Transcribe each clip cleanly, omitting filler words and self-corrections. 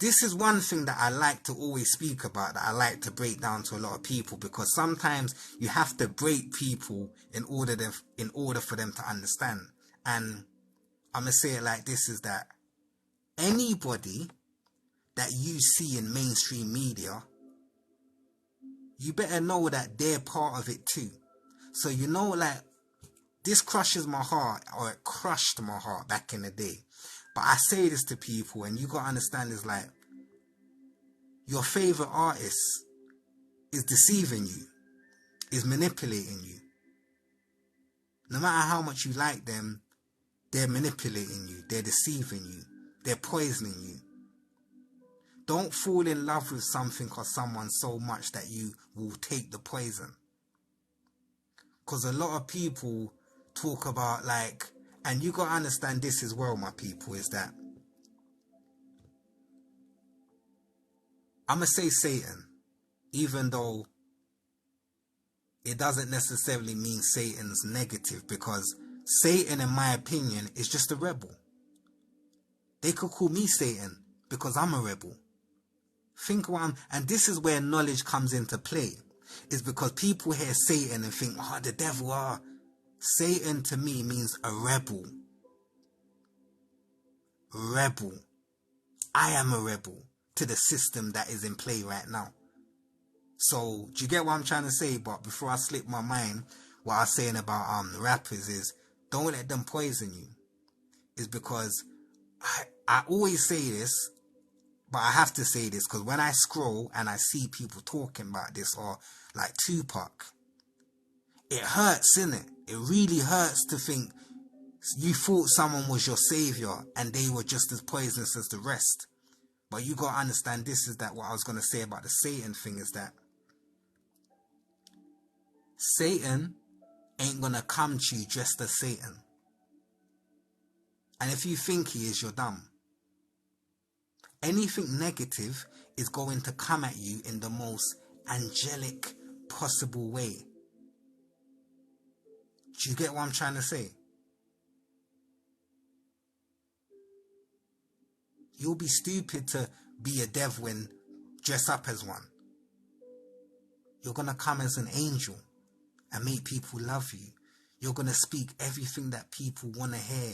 this is one thing that I like to always speak about, that I like to break down to a lot of people, because sometimes you have to break people in order for them to understand. And I'm going to say it like this, is that anybody that you see in mainstream media, you better know that they're part of it too. So, you know, like, this crushes my heart, or it crushed my heart back in the day. But I say this to people, and you got to understand, is like, your favorite artist is deceiving you, is manipulating you. No matter how much you like them, they're manipulating you, they're deceiving you, they're poisoning you. Don't fall in love with something or someone so much that you will take the poison. Because a lot of people talk about, like, and you got to understand this as well, my people, is that I'm going to say Satan, even though it doesn't necessarily mean Satan's negative, because Satan, in my opinion, is just a rebel. They could call me Satan because I'm a rebel. Think what and this is where knowledge comes into play, is because people hear Satan and think, oh, the devil, Satan to me means a rebel. Rebel. I am a rebel to the system that is in play right now. So, do you get what I'm trying to say? But before I slip my mind, what I was saying about rappers is, don't let them poison you. Is because I always say this, but I have to say this, because when I scroll and I see people talking about this, or like Tupac, it hurts, innit? It really hurts to think you thought someone was your savior and they were just as poisonous as the rest. But you gotta understand this, is that what I was gonna say about the Satan thing is that Satan ain't gonna come to you dressed as Satan. And if you think he is, you're dumb. Anything negative is going to come at you in the most angelic possible way. Do you get what I'm trying to say? You'll be stupid to be a devil and dress up as one. You're going to come as an angel and make people love you. You're going to speak everything that people want to hear.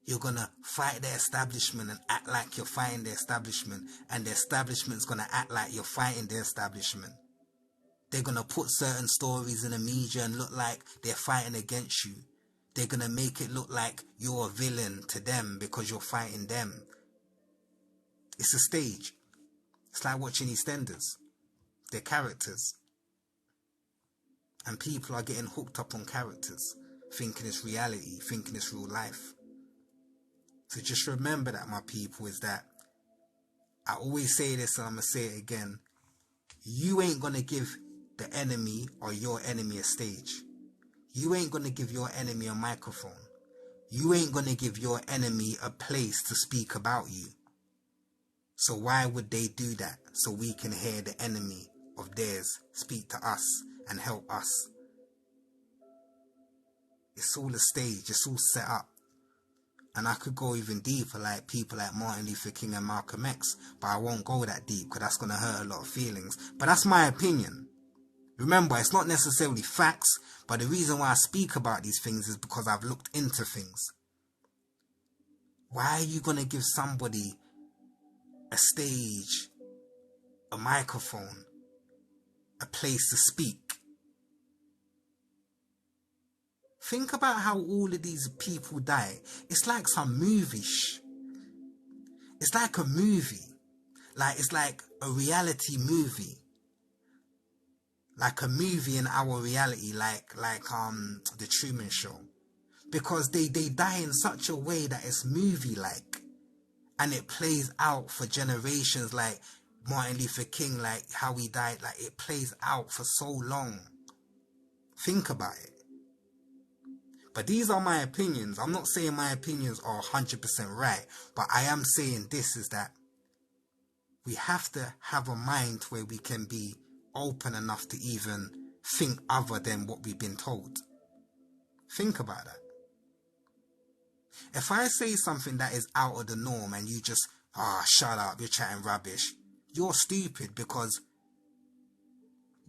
You're going to fight the establishment and act like you're fighting the establishment. And the establishment's going to act like you're fighting the establishment. They're going to put certain stories in the media and look like they're fighting against you. They're going to make it look like you're a villain to them because you're fighting them. It's a stage. It's like watching EastEnders. They're characters. And people are getting hooked up on characters, thinking it's reality, thinking it's real life. So just remember that, my people, is that I always say this and I'm going to say it again. You ain't going to give the enemy or your enemy a stage. You ain't going to give your enemy a microphone. You ain't going to give your enemy a place to speak about you. So why would they do that? So we can hear the enemy of theirs speak to us and help us. It's all a stage. It's all set up. And I could go even deeper, like people like Martin Luther King and Malcolm X, but I won't go that deep because that's going to hurt a lot of feelings. But that's my opinion. Remember, it's not necessarily facts, but the reason why I speak about these things is because I've looked into things. Why are you going to give somebody a stage, a microphone, a place to speak? Think about how all of these people die. It's like some movie. It's like a movie. It's like a reality movie. Like a movie in our reality, like The Truman Show. Because they die in such a way that it's movie-like. And it plays out for generations, like Martin Luther King, like how he died. Like it plays out for so long. Think about it. But these are my opinions. I'm not saying my opinions are 100% right. But I am saying this, is that we have to have a mind where we can be open enough to even think other than what we've been told. Think about that. If I say something that is out of the norm and you just Ah, shut up, you're chatting rubbish. You're stupid because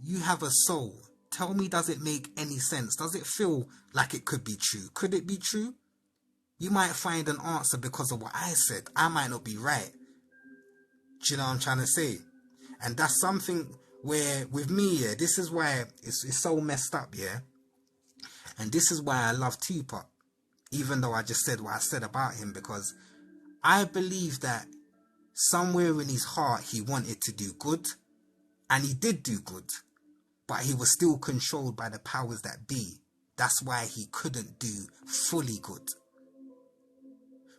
you have a soul. Tell me, does it make any sense? Does it feel like it could be true? Could it be true? You might find an answer because of what I said. I might not be right. Do you know what I'm trying to say? And that's something where, with me, yeah, this is why it's so messed up, yeah? And this is why I love Tupac, even though I just said what I said about him, because I believe that somewhere in his heart he wanted to do good, and he did do good, but he was still controlled by the powers that be. That's why he couldn't do fully good.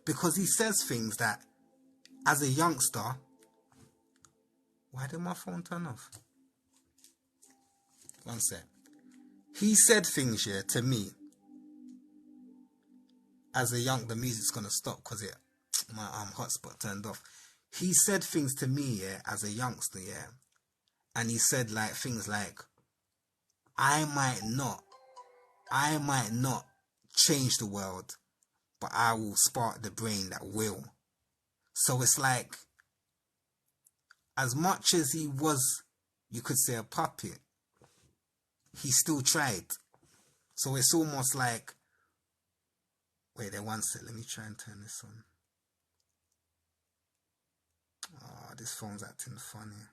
Because he says things that, as a youngster... Why did my phone turn off? One sec. He said things here to me. As a the music's gonna stop because my hotspot turned off. He said things to me, yeah, as a youngster, yeah. And he said like things like, I might not change the world, but I will spark the brain that will. So it's like, as much as he was, you could say, a puppet, he still tried. So it's almost like, wait there, one sec, let me try and turn this on. Oh, this phone's acting funny.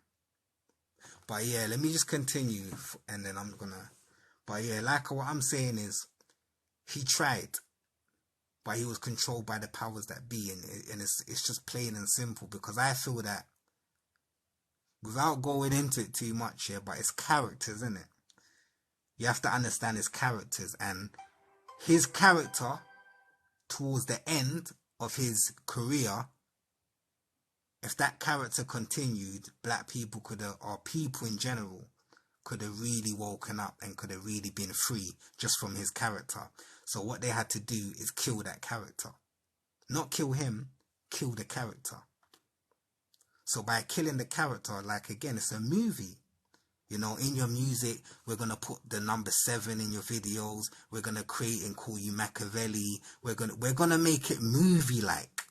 But yeah, let me just continue, and then I'm gonna... But yeah, like what I'm saying is, he tried, but he was controlled by the powers that be, and it's just plain and simple, because I feel that, without going into it too much here, but it's characters, isn't it? You have to understand his characters, and his character towards the end of his career, if that character continued, black people could have, or people in general, could have really woken up and could have really been free just from his character. So what they had to do is kill that character. Not kill him, kill the character. So by killing the character, like again, it's a movie. You know, in your music, we're going to put the number 7 in your videos. We're going to create and call you Machiavelli. We're going to make it movie-like.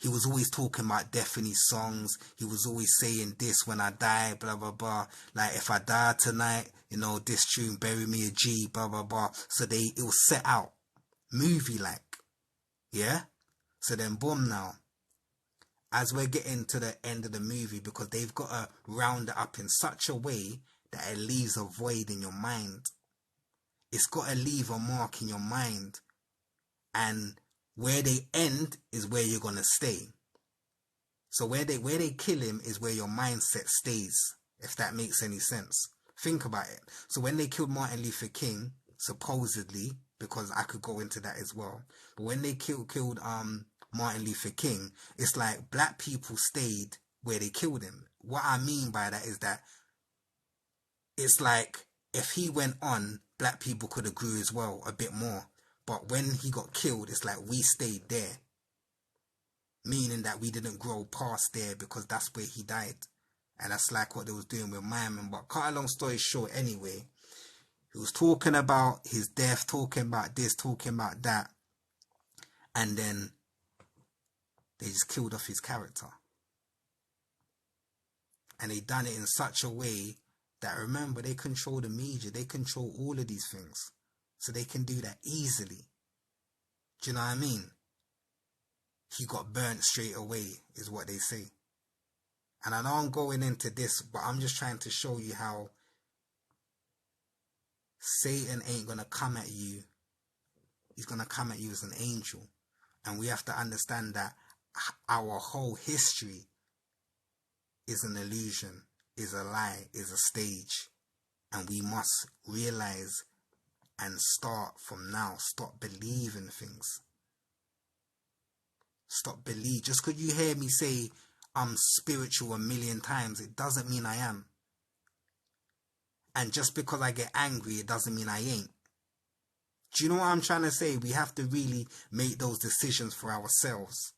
He was always talking about death in his songs. He was always saying this, when I die, blah, blah, blah. Like, if I die tonight, you know, this tune, bury me a G, blah, blah, blah. So it was set out movie-like. Yeah? So then, boom, now. As we're getting to the end of the movie, because they've got to round it up in such a way that it leaves a void in your mind. It's got to leave a mark in your mind. And where they end is where you're going to stay. So where they kill him is where your mindset stays, if that makes any sense. Think about it. So when they killed Martin Luther King, supposedly, because I could go into that as well, but when they killed Martin Luther King, it's like black people stayed where they killed him. What I mean by that is that it's like if he went on, black people could have grew as well a bit more. But when he got killed, it's like we stayed there. Meaning that we didn't grow past there because that's where he died. And that's like what they was doing with my man. But cut a long story short anyway, he was talking about his death, talking about this, talking about that. And then they just killed off his character. And they done it in such a way that, remember, they control the media. They control all of these things. So they can do that easily. Do you know what I mean? He got burnt straight away, is what they say. And I know I'm going into this, but I'm just trying to show you how Satan ain't going to come at you. He's going to come at you as an angel. And we have to understand that our whole history is an illusion, is a lie, is a stage. And we must realize and start from now. Stop believing things. Stop believe. Just because you hear me say I'm spiritual 1,000,000 times, it doesn't mean I am. And just because I get angry, it doesn't mean I ain't. Do you know what I'm trying to say? We have to really make those decisions for ourselves.